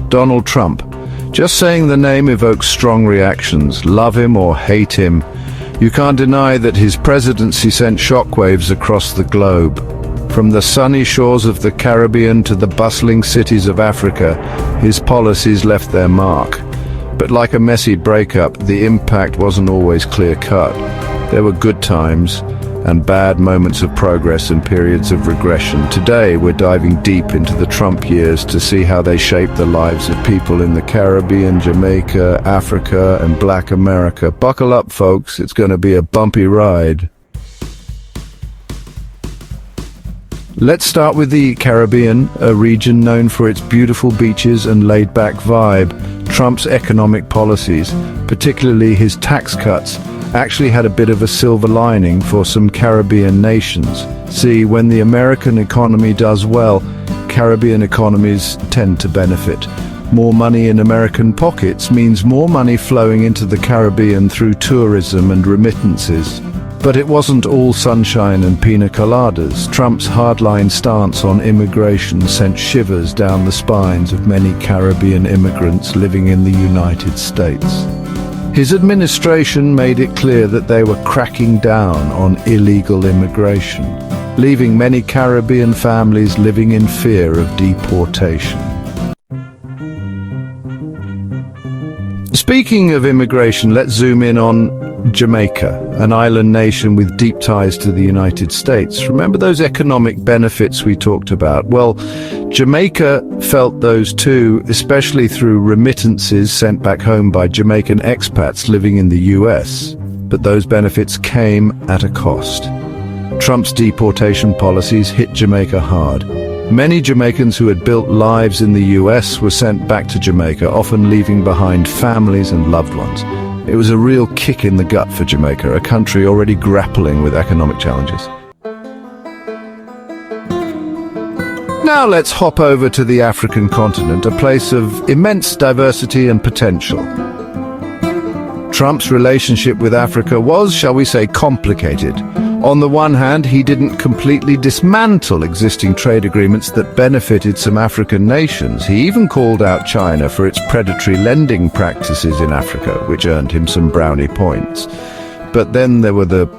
Donald Trump. Just saying the name evokes strong reactions, love him or hate him. You can't deny that his presidency sent shockwaves across the globe. From the sunny shores of the Caribbean to the bustling cities of Africa, his policies left their mark. But like a messy breakup, the impact wasn't always clear-cut. There were good times and bad moments of progress and periods of regression. Today, we're diving deep into the Trump years to see how they shaped the lives of people in the Caribbean, Jamaica, Africa, and Black America. Buckle up, folks. It's going to be a bumpy ride. Let's start with the Caribbean, a region known for its beautiful beaches and laid-back vibe. Trump's economic policies, particularly his tax cuts, actually had a bit of a silver lining for some Caribbean nations. See, when the American economy does well, Caribbean economies tend to benefit. More money in American pockets means more money flowing into the Caribbean through tourism and remittances. But it wasn't all sunshine and pina coladas. Trump's hardline stance on immigration sent shivers down the spines of many Caribbean immigrants living in the United States. His administration made it clear that they were cracking down on illegal immigration, leaving many Caribbean families living in fear of deportation. Speaking of immigration, let's zoom in on Jamaica, an island nation with deep ties to the United States. Remember those economic benefits we talked about? Well, Jamaica felt those too, especially through remittances sent back home by Jamaican expats living in the US. But those benefits came at a cost. Trump's deportation policies hit Jamaica hard. Many Jamaicans who had built lives in the US were sent back to Jamaica, often leaving behind families and loved ones. It was a real kick in the gut for Jamaica, a country already grappling with economic challenges. Now let's hop over to the African continent, a place of immense diversity and potential. Trump's relationship with Africa was, shall we say, complicated. On the one hand, he didn't completely dismantle existing trade agreements that benefited some African nations. He even called out China for its predatory lending practices in Africa, which earned him some brownie points. But then there were the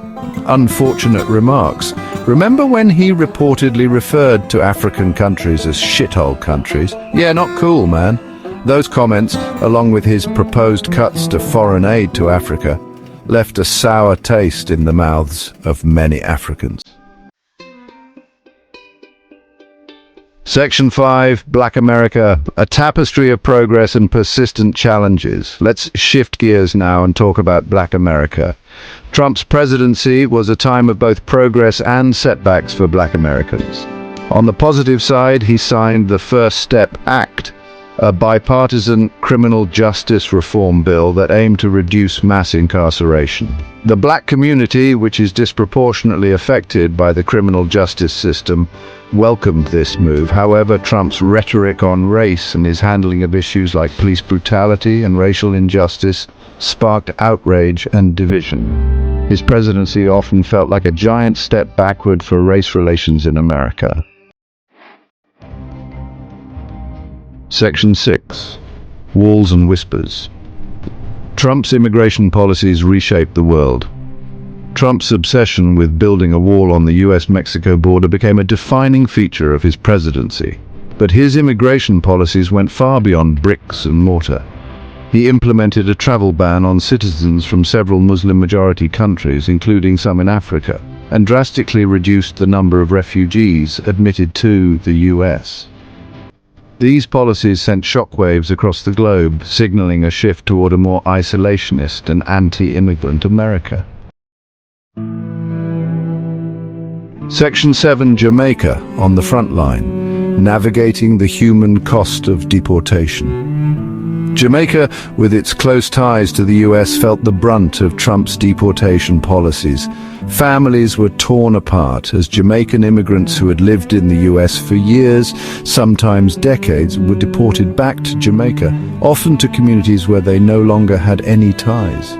unfortunate remarks. Remember when he reportedly referred to African countries as shithole countries? Yeah, not cool, man. Those comments, along with his proposed cuts to foreign aid to Africa, left a sour taste in the mouths of many Africans. Section 5, Black America, a tapestry of progress and persistent challenges. Let's shift gears now and talk about Black America. Trump's presidency was a time of both progress and setbacks for Black Americans. On the positive side, he signed the First Step Act, a bipartisan criminal justice reform bill that aimed to reduce mass incarceration. The black community, which is disproportionately affected by the criminal justice system, welcomed this move. However, Trump's rhetoric on race and his handling of issues like police brutality and racial injustice sparked outrage and division. His presidency often felt like a giant step backward for race relations in America. Section 6. Walls and Whispers. Trump's immigration policies reshaped the world. Trump's obsession with building a wall on the US-Mexico border became a defining feature of his presidency. But his immigration policies went far beyond bricks and mortar. He implemented a travel ban on citizens from several Muslim-majority countries, including some in Africa, and drastically reduced the number of refugees admitted to the US. These policies sent shockwaves across the globe, signaling a shift toward a more isolationist and anti-immigrant America. Section 7, Jamaica, on the front line, navigating the human cost of deportation. Jamaica, with its close ties to the US, felt the brunt of Trump's deportation policies. Families were torn apart as Jamaican immigrants who had lived in the US for years, sometimes decades, were deported back to Jamaica, often to communities where they no longer had any ties.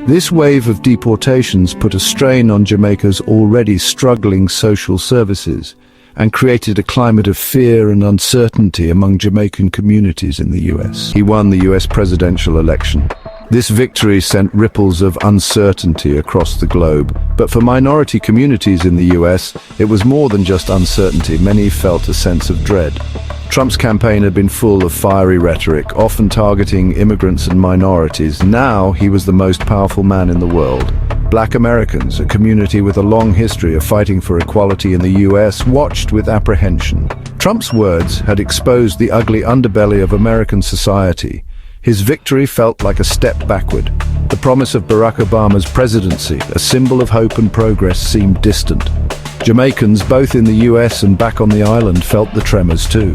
This wave of deportations put a strain on Jamaica's already struggling social services, and created a climate of fear and uncertainty among Jamaican communities in the US. He won the US presidential election. This victory sent ripples of uncertainty across the globe, but for minority communities in the US, it was more than just uncertainty. Many felt a sense of dread. Trump's campaign had been full of fiery rhetoric, often targeting immigrants and minorities. Now he was the most powerful man in the world. Black Americans, a community with a long history of fighting for equality in the US, watched with apprehension. Trump's words had exposed the ugly underbelly of American society. His victory felt like a step backward. The promise of Barack Obama's presidency, a symbol of hope and progress, seemed distant. Jamaicans, both in the US and back on the island, felt the tremors too.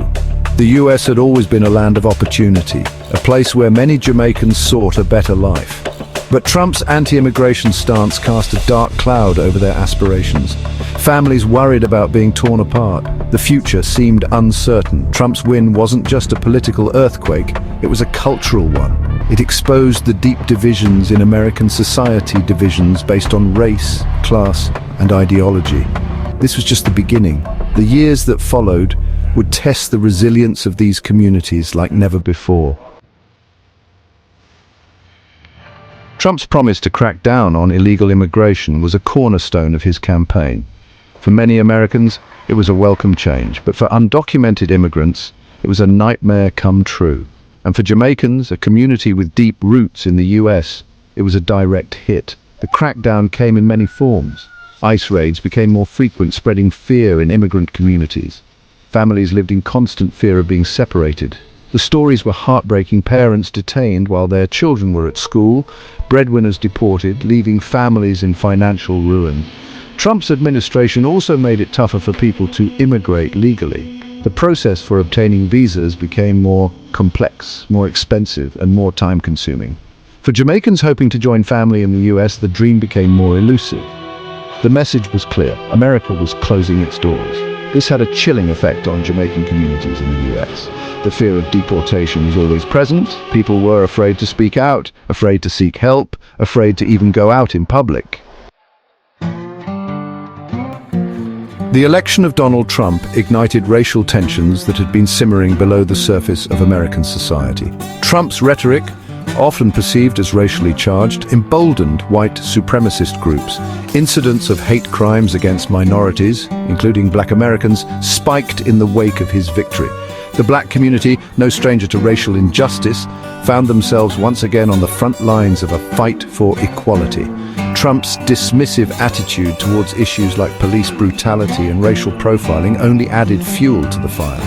The US had always been a land of opportunity, a place where many Jamaicans sought a better life. But Trump's anti-immigration stance cast a dark cloud over their aspirations. Families worried about being torn apart. The future seemed uncertain. Trump's win wasn't just a political earthquake, it was a cultural one. It exposed the deep divisions in American society, divisions based on race, class, and ideology. This was just the beginning. The years that followed would test the resilience of these communities like never before. Trump's promise to crack down on illegal immigration was a cornerstone of his campaign. For many Americans, it was a welcome change, but for undocumented immigrants, it was a nightmare come true. And for Jamaicans, a community with deep roots in the US, it was a direct hit. The crackdown came in many forms. ICE raids became more frequent, spreading fear in immigrant communities. Families lived in constant fear of being separated. The stories were heartbreaking: parents detained while their children were at school, breadwinners deported, leaving families in financial ruin. Trump's administration also made it tougher for people to immigrate legally. The process for obtaining visas became more complex, more expensive, and more time-consuming. For Jamaicans hoping to join family in the US, the dream became more elusive. The message was clear: America was closing its doors. This had a chilling effect on Jamaican communities in the US. The fear of deportation was always present. People were afraid to speak out, afraid to seek help, afraid to even go out in public. The election of Donald Trump ignited racial tensions that had been simmering below the surface of American society. Trump's rhetoric, often perceived as racially charged, emboldened white supremacist groups. Incidents of hate crimes against minorities, including Black Americans, spiked in the wake of his victory. The Black community, no stranger to racial injustice, found themselves once again on the front lines of a fight for equality. Trump's dismissive attitude towards issues like police brutality and racial profiling only added fuel to the fire.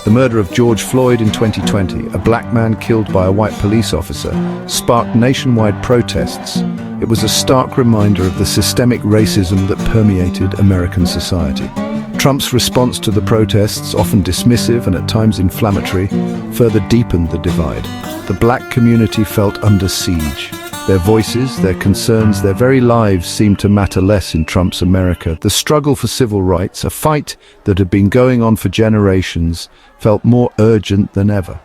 The murder of George Floyd in 2020, a black man killed by a white police officer, sparked nationwide protests. It was a stark reminder of the systemic racism that permeated American society. Trump's response to the protests, often dismissive and at times inflammatory, further deepened the divide. The black community felt under siege. Their voices, their concerns, their very lives seemed to matter less in Trump's America. The struggle for civil rights, a fight that had been going on for generations, felt more urgent than ever.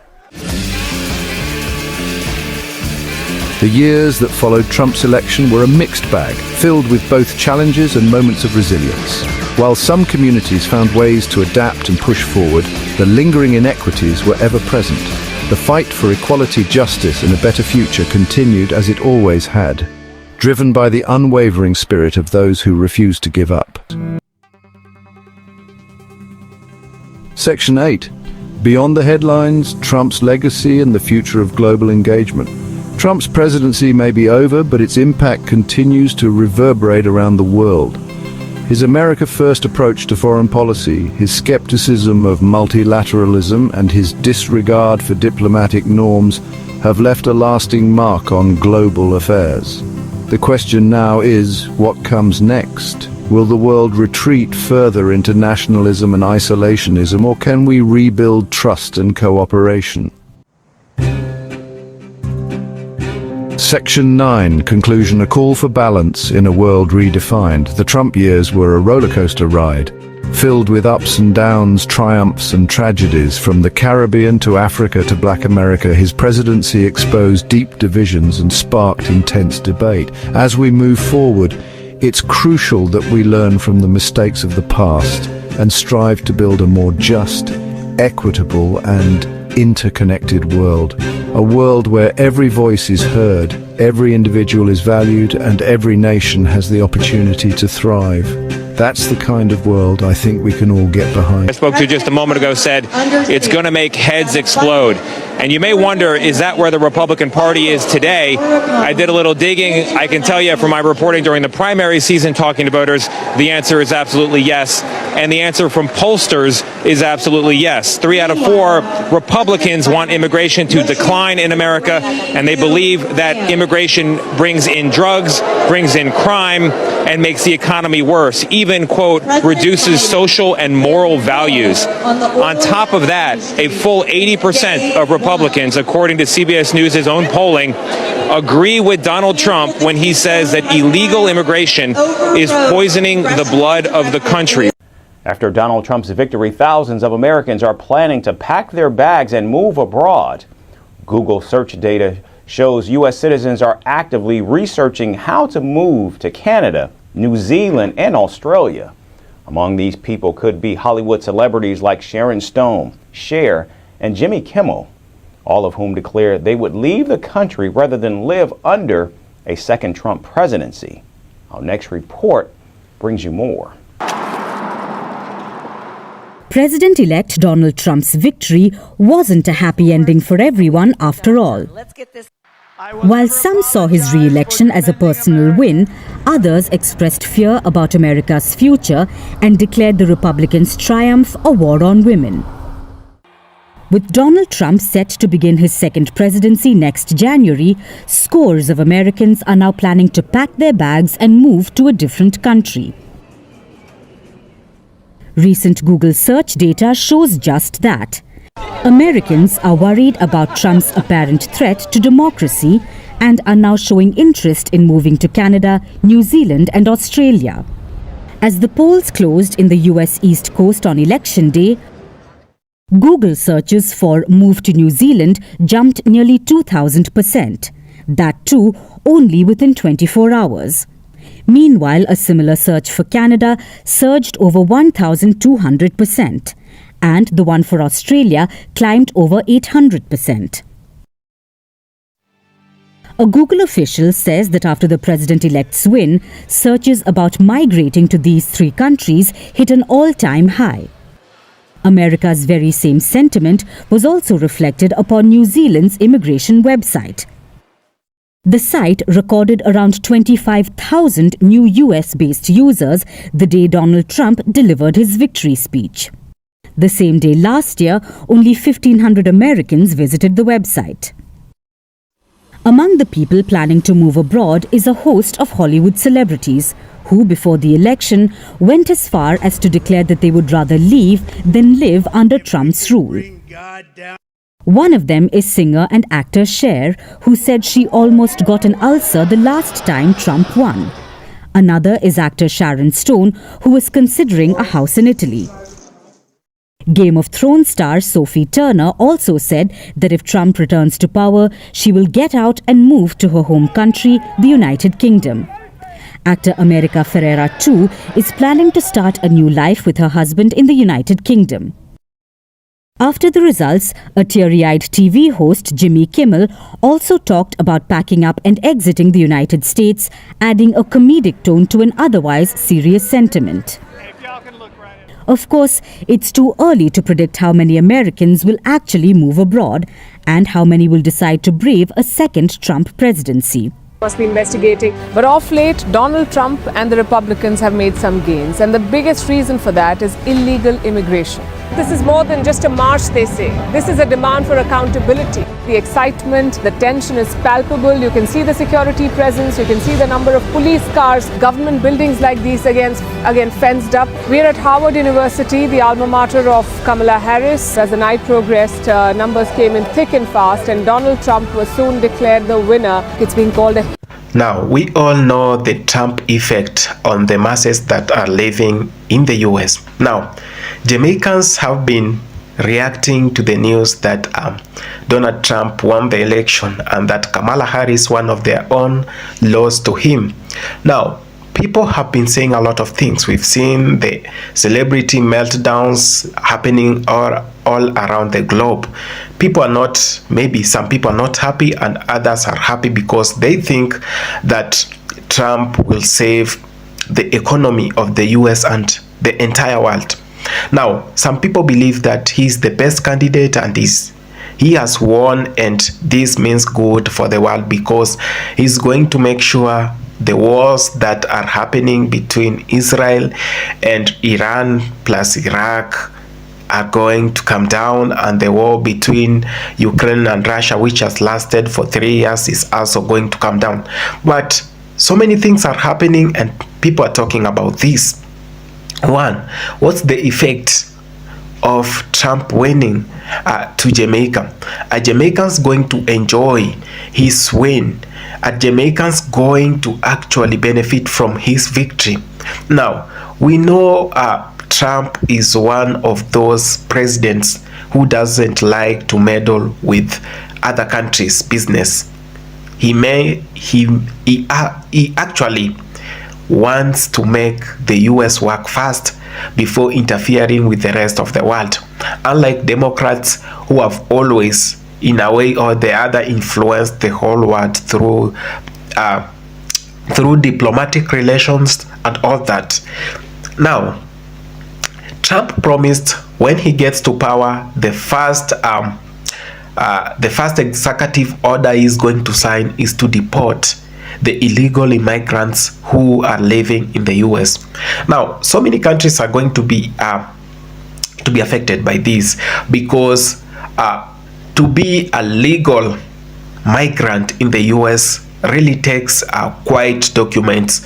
The years that followed Trump's election were a mixed bag, filled with both challenges and moments of resilience. While some communities found ways to adapt and push forward, the lingering inequities were ever present. The fight for equality, justice, and a better future continued as it always had, driven by the unwavering spirit of those who refused to give up. Section 8. Beyond the headlines, Trump's legacy and the future of global engagement. Trump's presidency may be over, but its impact continues to reverberate around the world. His America-first approach to foreign policy, his skepticism of multilateralism, and his disregard for diplomatic norms have left a lasting mark on global affairs. The question now is, what comes next? Will the world retreat further into nationalism and isolationism, or can we rebuild trust and cooperation? Section 9. Conclusion. A call for balance in a world redefined. The Trump years were a rollercoaster ride, filled with ups and downs, triumphs and tragedies. From the Caribbean to Africa to Black America, his presidency exposed deep divisions and sparked intense debate. As we move forward, it's crucial that we learn from the mistakes of the past. and strive to build a more just, equitable and interconnected world. A world where every voice is heard, every individual is valued, and every nation has the opportunity to thrive. That's the kind of world I think we can all get behind. I spoke to just a moment ago said it's going to make heads explode. And you may wonder, is that where the Republican Party is today? I did a little digging. I can tell you from my reporting during the primary season talking to voters, the answer is absolutely yes. And the answer from pollsters is absolutely yes. 3 out of 4 Republicans want immigration to decline in America, and they believe that immigration brings in drugs, brings in crime, and makes the economy worse, even, quote, reduces social and moral values. On top of that, a full 80% of Republicans, according to CBS News' own polling, agree with Donald Trump when he says that illegal immigration is poisoning the blood of the country. After Donald Trump's victory, thousands of Americans are planning to pack their bags and move abroad. Google search data shows U.S. citizens are actively researching how to move to Canada, New Zealand, and Australia. Among these people could be Hollywood celebrities like Sharon Stone, Cher, and Jimmy Kimmel, all of whom declared they would leave the country rather than live under a second Trump presidency. Our next report brings you more. President-elect Donald Trump's victory wasn't a happy ending for everyone after all. While some saw his re-election as a personal win, others expressed fear about America's future and declared the Republicans' triumph a war on women. With Donald Trump set to begin his second presidency next January, scores of Americans are now planning to pack their bags and move to a different country. Recent Google search data shows just that. Americans are worried about Trump's apparent threat to democracy and are now showing interest in moving to Canada, New Zealand and Australia. As the polls closed in the US East Coast on Election Day, Google searches for "move to New Zealand" jumped nearly 2,000%. That too, only within 24 hours. Meanwhile, a similar search for Canada surged over 1,200%, and the one for Australia climbed over 800%. A Google official says that after the president-elect's win, searches about migrating to these 3 countries hit an all-time high. America's very same sentiment was also reflected upon New Zealand's immigration website. The site recorded around 25,000 new US-based users the day Donald Trump delivered his victory speech. The same day last year, only 1,500 Americans visited the website. Among the people planning to move abroad is a host of Hollywood celebrities who, before the election, went as far as to declare that they would rather leave than live under Trump's rule. One of them is singer and actor Cher, who said she almost got an ulcer the last time Trump won. Another is actor Sharon Stone, who was considering a house in Italy. Game of Thrones star Sophie Turner also said that if Trump returns to power, she will get out and move to her home country, the United Kingdom. Actor America Ferrera, too, is planning to start a new life with her husband in the United Kingdom. After the results, a teary-eyed TV host, Jimmy Kimmel, also talked about packing up and exiting the United States, adding a comedic tone to an otherwise serious sentiment. Of course, it's too early to predict how many Americans will actually move abroad and how many will decide to brave a second Trump presidency. Must be investigating. But of late, Donald Trump and the Republicans have made some gains, and the biggest reason for that is illegal immigration. This is more than just a march, they say. This is a demand for accountability. The excitement, the tension is palpable. You can see the security presence. You can see the number of police cars, government buildings like these again fenced up. We're at Harvard University, the alma mater of Kamala Harris. As the night progressed, numbers came in thick and fast, and Donald Trump was soon declared the winner. It's being called a... Now, we all know the Trump effect on the masses that are living in the US. Now, Jamaicans have been reacting to the news that Donald Trump won the election and that Kamala Harris, one of their own, lost to him. Now, people have been saying a lot of things. We've seen the celebrity meltdowns happening all around the globe. People are not, maybe some people are not happy and others are happy because they think that Trump will save the economy of the US and the entire world. Now, some people believe that he's the best candidate and he has won, and this means good for the world because he's going to make sure the wars that are happening between Israel and Iran plus Iraq are going to come down, and the war between Ukraine and Russia, which has lasted for 3 years, is also going to come down. But so many things are happening and people are talking about this. One, what's the effect of Trump winning to Jamaica? Are Jamaicans going to enjoy his win? Are Jamaicans going to actually benefit from his victory? Now, we know Trump is one of those presidents who doesn't like to meddle with other countries' business. He actually wants to make the US work fast before interfering with the rest of the world. Unlike Democrats who have always, in a way or the other, influenced the whole world through diplomatic relations and all that. Now, Trump promised when he gets to power, the first executive order he's going to sign is to deport the illegal immigrants who are living in the US. Now, so many countries are going to be affected by this because to be a legal migrant in the US really takes quite documents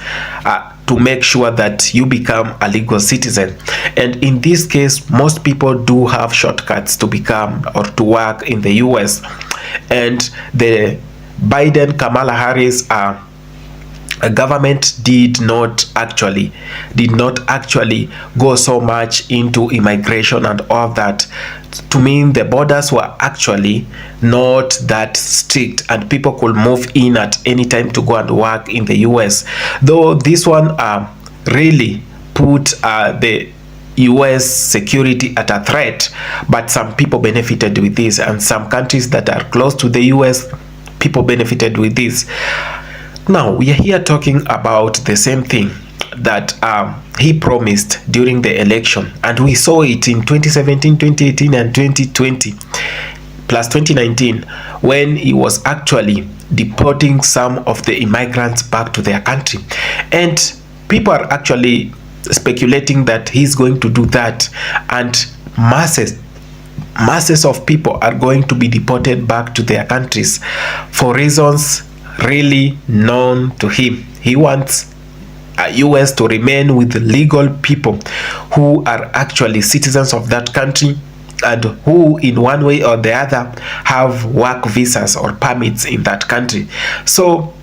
to make sure that you become a legal citizen. And in this case, most people do have shortcuts to become or to work in the US. And the Biden-Kamala Harris government did not actually go so much into immigration and all that. To mean the borders were actually not that strict and people could move in at any time to go and work in the US. Though this one really put the US security at a threat, but some people benefited with this, and some countries that are close to the US, people benefited with this. Now, we are here talking about the same thing that he promised during the election, and we saw it in 2017, 2018, and 2020, plus 2019, when he was actually deporting some of the immigrants back to their country. And people are actually speculating that he's going to do that, and masses of people are going to be deported back to their countries for reasons really known to him. He wants US to remain with legal people who are actually citizens of that country and who in one way or the other have work visas or permits in that country. So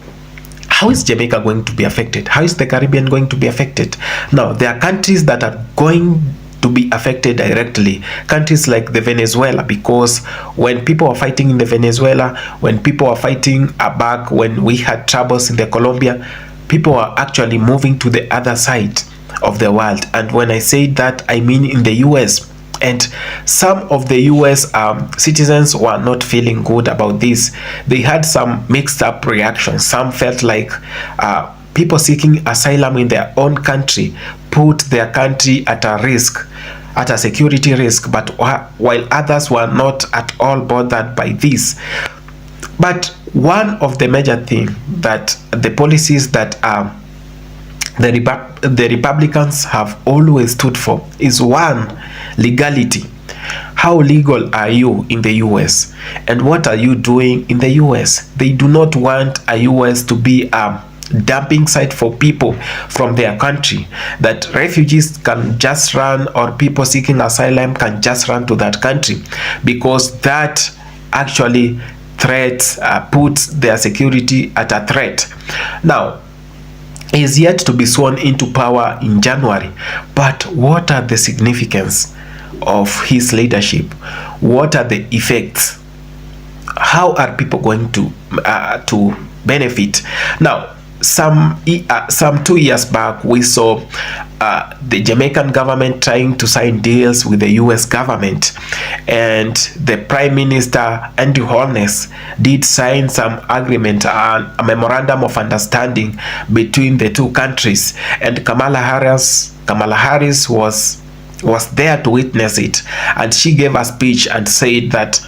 how is Jamaica going to be affected? How is the Caribbean going to be affected? Now, there are countries that are going to be affected directly, countries like the Venezuela, because when people were fighting in the Venezuela, when people were fighting back when we had troubles in the Colombia, people were actually moving to the other side of the world. And when I say that, I mean in the US. And some of the US citizens were not feeling good about this. They had some mixed up reactions. Some felt like people seeking asylum in their own country put their country at a risk, at a security risk, but while others were not at all bothered by this. But one of the major things that the policies that the Republicans have always stood for is one, legality. How legal are you in the US? And what are you doing in the US? They do not want a US to be a dumping site for people from their country, that refugees can just run or people seeking asylum can just run to that country, because that actually puts their security at a threat. Now, he is yet to be sworn into power in January, but what are the significance of his leadership? What are the effects? How are people going to benefit? Now, some 2 years back, we saw the Jamaican government trying to sign deals with the US government, and the Prime Minister Andrew Holness did sign some agreement, a memorandum of understanding between the two countries, and Kamala Harris was there to witness it, and she gave a speech and said that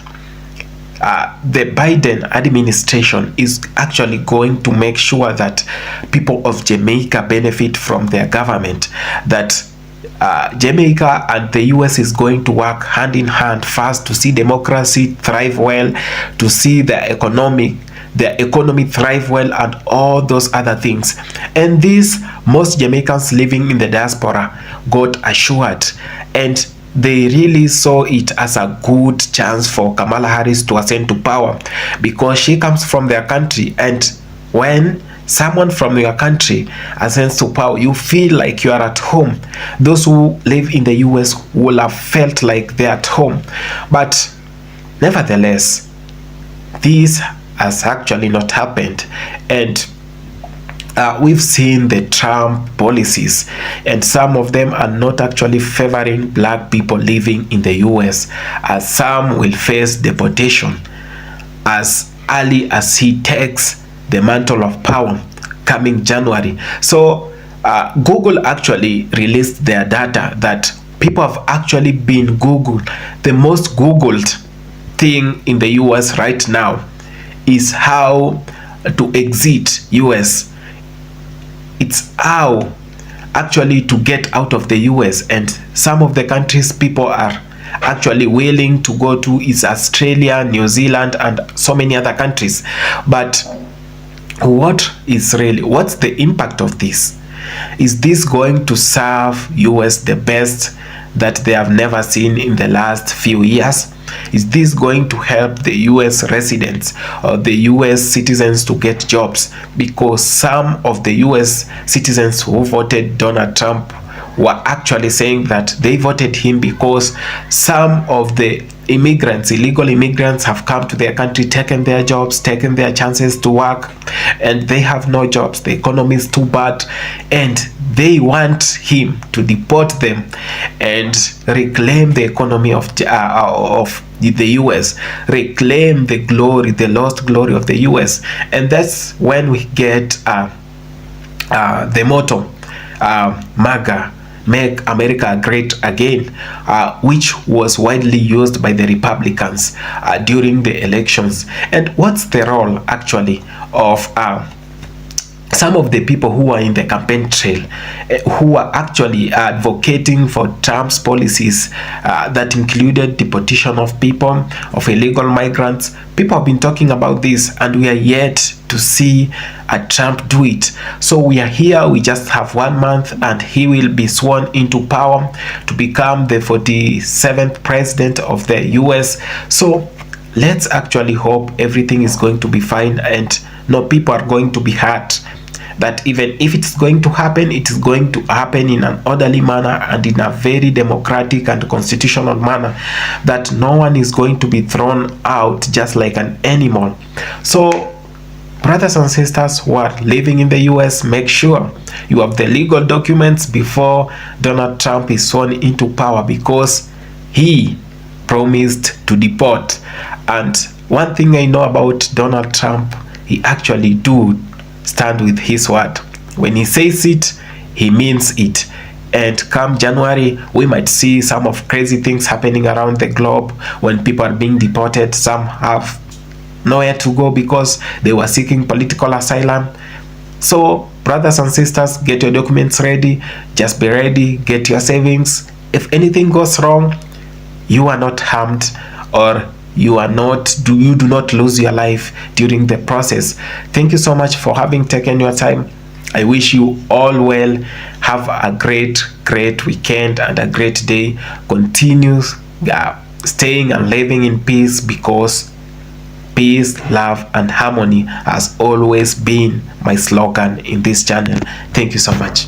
the Biden administration is actually going to make sure that people of Jamaica benefit from their government, that Jamaica and the US is going to work hand in hand first to see democracy thrive well, to see the economy thrive well, and all those other things. And this, most Jamaicans living in the diaspora got assured, and they really saw it as a good chance for Kamala Harris to ascend to power, because she comes from their country, and when someone from your country ascends to power, you feel like you are at home. Those who live in the US will have felt like they're at home. But nevertheless, this has actually not happened, and we've seen the Trump policies, and some of them are not actually favoring black people living in the US, as some will face deportation as early as he takes the mantle of power coming January. So Google actually released their data that people have actually been Googled. The most Googled thing in the US right now is how to exit US. It's how actually to get out of the US, and some of the countries people are actually willing to go to is Australia, New Zealand, and so many other countries. But what's the impact of this? Is this going to serve US the best that they have never seen in the last few years? Is this going to help the US residents or the US citizens to get jobs? Because some of the US citizens who voted Donald Trump were actually saying that they voted him because some of the immigrants, illegal immigrants, have come to their country, taken their jobs, taken their chances to work, and they have no jobs. The economy is too bad, and they want him to deport them and reclaim the economy of the US, reclaim the glory, the lost glory of the US. And that's when we get the motto, MAGA, Make America Great Again, which was widely used by the Republicans during the elections. And what's the role actually of some of the people who are in the campaign trail, who are actually advocating for Trump's policies that included deportation of people, of illegal migrants? People have been talking about this, and we are yet to see Trump do it. So we are here, we just have 1 month, and he will be sworn into power to become the 47th president of the US. So let's actually hope everything is going to be fine and no people are going to be hurt. That even if it's going to happen, it is going to happen in an orderly manner and in a very democratic and constitutional manner, that no one is going to be thrown out just like an animal. So brothers and sisters who are living in the US, make sure you have the legal documents before Donald Trump is sworn into power, because he promised to deport. And one thing I know about Donald Trump, he actually do stand with his word. When he says it, he means it. And come January, we might see some of crazy things happening around the globe when people are being deported. Some have nowhere to go because they were seeking political asylum. So brothers and sisters, get your documents ready. Just be ready. Get your savings. If anything goes wrong, you are not harmed, or you do not lose your life during the process. Thank you so much for having taken your time. I wish you all well. Have a great weekend and a great day. Continue staying and living in peace, because peace, love, and harmony has always been my slogan in this channel. Thank you so much.